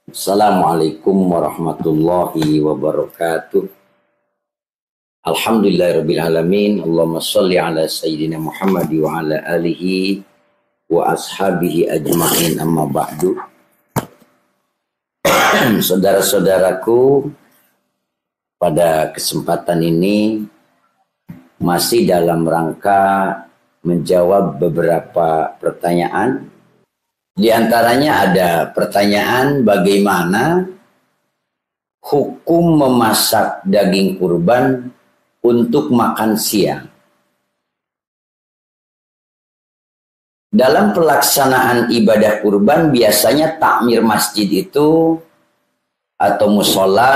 Assalamualaikum warahmatullahi wabarakatuh. Alhamdulillahirabbil alamin. Allahumma shalli ala sayyidina Muhammad wa ala alihi wa ashabihi ajma'in, amma ba'du. Saudara-saudaraku, pada kesempatan ini masih dalam rangka menjawab beberapa pertanyaan. Di antaranya ada pertanyaan bagaimana hukum memasak daging kurban untuk makan siang. Dalam pelaksanaan ibadah kurban biasanya takmir masjid itu atau musola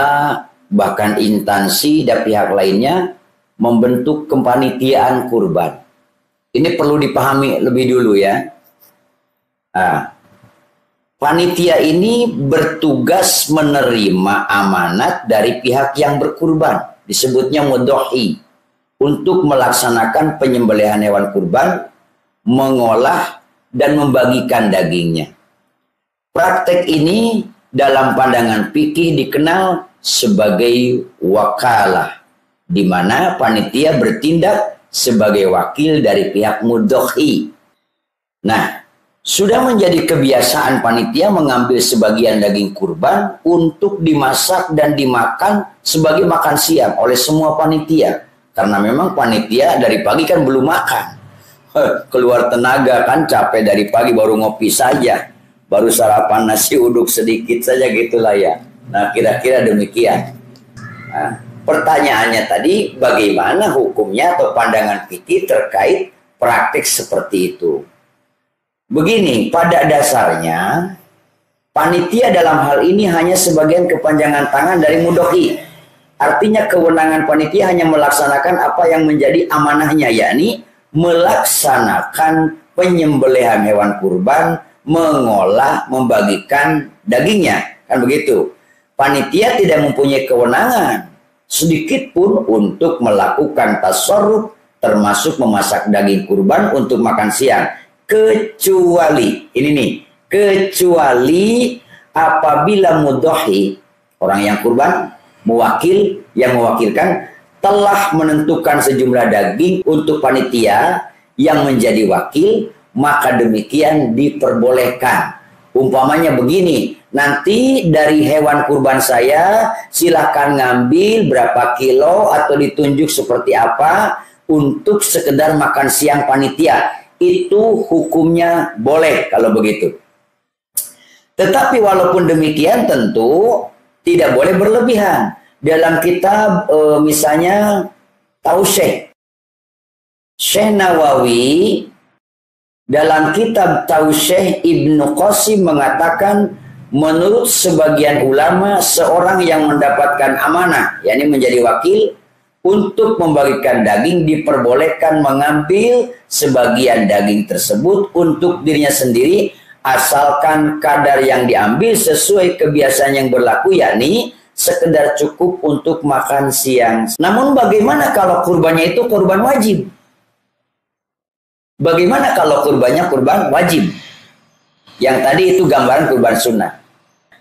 bahkan instansi dan pihak lainnya membentuk kepanitiaan kurban. Ini perlu dipahami lebih dulu ya. Panitia ini bertugas menerima amanat dari pihak yang berkurban, disebutnya mudhohi, untuk melaksanakan penyembelihan hewan kurban, mengolah dan membagikan dagingnya. Praktek ini dalam pandangan fikih dikenal sebagai wakalah, di mana panitia bertindak sebagai wakil dari pihak mudhohi. Nah, sudah menjadi kebiasaan panitia mengambil sebagian daging kurban untuk dimasak dan dimakan sebagai makan siang oleh semua panitia. Karena memang panitia dari pagi kan belum makan. Keluar tenaga kan, capek dari pagi baru ngopi saja. Baru sarapan nasi uduk sedikit saja gitulah ya. Nah, kira-kira demikian. Nah, pertanyaannya tadi, bagaimana hukumnya atau pandangan fikih terkait praktik seperti itu? Begini, pada dasarnya panitia dalam hal ini hanya sebagian kepanjangan tangan dari mudhohi. Artinya kewenangan panitia hanya melaksanakan apa yang menjadi amanahnya, yakni melaksanakan penyembelihan hewan kurban, mengolah, membagikan dagingnya. Kan begitu. Panitia tidak mempunyai kewenangan sedikit pun untuk melakukan tasarruf termasuk memasak daging kurban untuk makan siang. Kecuali, ini nih, kecuali apabila mudhohi, orang yang kurban, mewakil, yang mewakilkan, telah menentukan sejumlah daging untuk panitia yang menjadi wakil, maka demikian diperbolehkan. Umpamanya begini, nanti dari hewan kurban saya, silakan ngambil berapa kilo atau ditunjuk seperti apa untuk sekedar makan siang panitia. Itu hukumnya boleh kalau begitu. Tetapi walaupun demikian tentu tidak boleh berlebihan. Dalam kitab misalnya Tausyih, Syekh Nawawi dalam kitab Tausyih Ibnu Qasim mengatakan, menurut sebagian ulama seorang yang mendapatkan amanah, yakni menjadi wakil untuk membagikan daging, diperbolehkan mengambil sebagian daging tersebut untuk dirinya sendiri asalkan kadar yang diambil sesuai kebiasaan yang berlaku, yakni sekedar cukup untuk makan siang. Namun bagaimana kalau kurbannya itu kurban wajib? Bagaimana kalau kurbannya kurban wajib? Yang tadi itu gambaran kurban sunnah.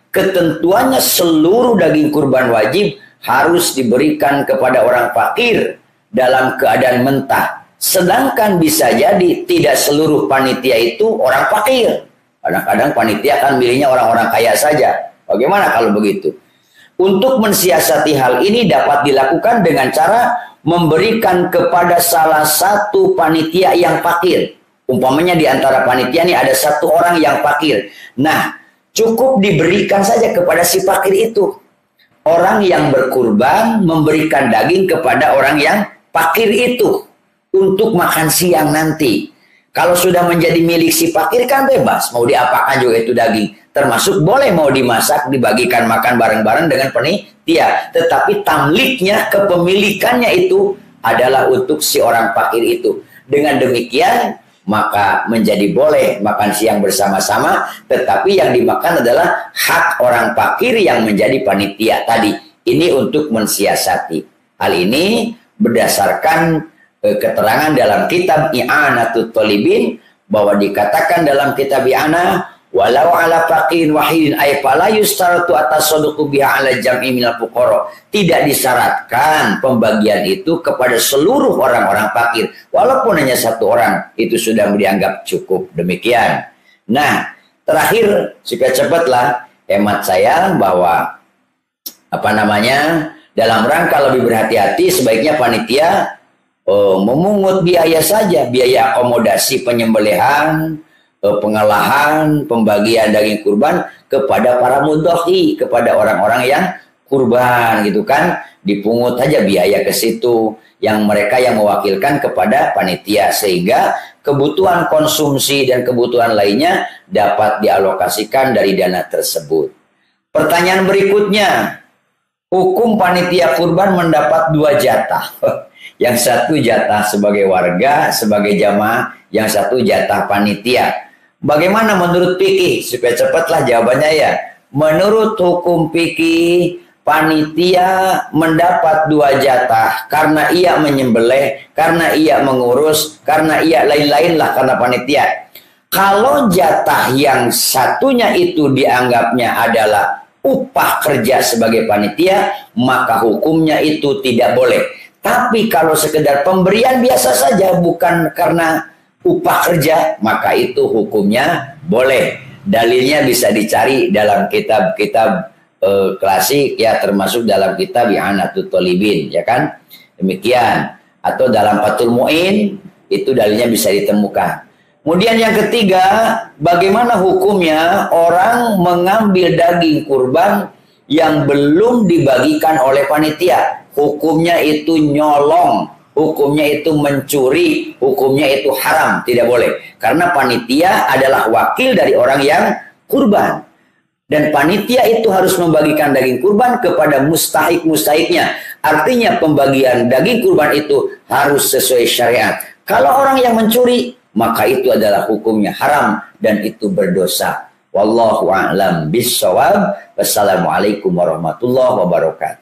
Ketentuannya seluruh daging kurban wajib harus diberikan kepada orang fakir dalam keadaan mentah. Sedangkan bisa jadi tidak seluruh panitia itu orang fakir. Kadang-kadang panitia akan milihnya orang-orang kaya saja. Bagaimana kalau begitu? Untuk mensiasati hal ini dapat dilakukan dengan cara memberikan kepada salah satu panitia yang fakir. Umpamanya di antara panitia ini ada satu orang yang fakir. Nah, cukup diberikan saja kepada si fakir itu. Orang yang berkurban memberikan daging kepada orang yang fakir itu untuk makan siang nanti. Kalau sudah menjadi milik si fakir kan bebas, mau diapakan juga itu daging. Termasuk boleh mau dimasak, dibagikan makan bareng-bareng dengan panitia. Tetapi tamliknya, kepemilikannya itu adalah untuk si orang fakir itu. Dengan demikian maka menjadi boleh makan siang bersama-sama, tetapi yang dimakan adalah hak orang fakir yang menjadi panitia tadi. Ini untuk mensiasati. Hal ini berdasarkan keterangan dalam kitab I'anatut Thalibin, bahwa dikatakan dalam kitab I'anah, walau ala faqirin wahidin ay fala yustaratu atasadduqu biha ala jam'i minal fuqara. Tidak disyaratkan pembagian itu kepada seluruh orang-orang fakir, walaupun hanya satu orang, itu sudah dianggap cukup. Demikian. Nah, terakhir supaya cepatlah hemat saya bahwa dalam rangka lebih berhati-hati sebaiknya panitia memungut biaya saja, biaya akomodasi penyembelihan, pengolahan, pembagian daging kurban kepada para mudhohi, kepada orang-orang yang kurban gitu kan, dipungut saja biaya ke situ yang mereka yang mewakilkan kepada panitia, sehingga kebutuhan konsumsi dan kebutuhan lainnya dapat dialokasikan dari dana tersebut. Pertanyaan berikutnya, hukum panitia kurban mendapat 2 jatah. Yang satu jatah sebagai warga, sebagai jamaah, yang satu jatah panitia. Bagaimana menurut fikih? Supaya cepatlah jawabannya ya. Menurut hukum fikih, panitia mendapat 2 jatah karena ia menyembelih, karena ia mengurus, karena ia lain-lain lah karena panitia. Kalau jatah yang satunya itu dianggapnya adalah upah kerja sebagai panitia, maka hukumnya itu tidak boleh. Tapi kalau sekedar pemberian biasa saja, bukan karena upah kerja, maka itu hukumnya boleh. Dalilnya bisa dicari dalam kitab-kitab klasik ya, termasuk dalam kitab I'anatul Thalibin, ya kan? Demikian. Atau dalam Fathul Mu'in, itu dalilnya bisa ditemukan. Kemudian yang ketiga, bagaimana hukumnya orang mengambil daging kurban yang belum dibagikan oleh panitia? Hukumnya itu nyolong, hukumnya itu mencuri, hukumnya itu haram, tidak boleh. Karena panitia adalah wakil dari orang yang kurban. Dan panitia itu harus membagikan daging kurban kepada mustahik-mustahiknya. Artinya pembagian daging kurban itu harus sesuai syariat. Kalau orang yang mencuri, maka itu adalah hukumnya haram dan itu berdosa. Wallahu a'lam bishawab. Wassalamualaikum warahmatullahi wabarakatuh.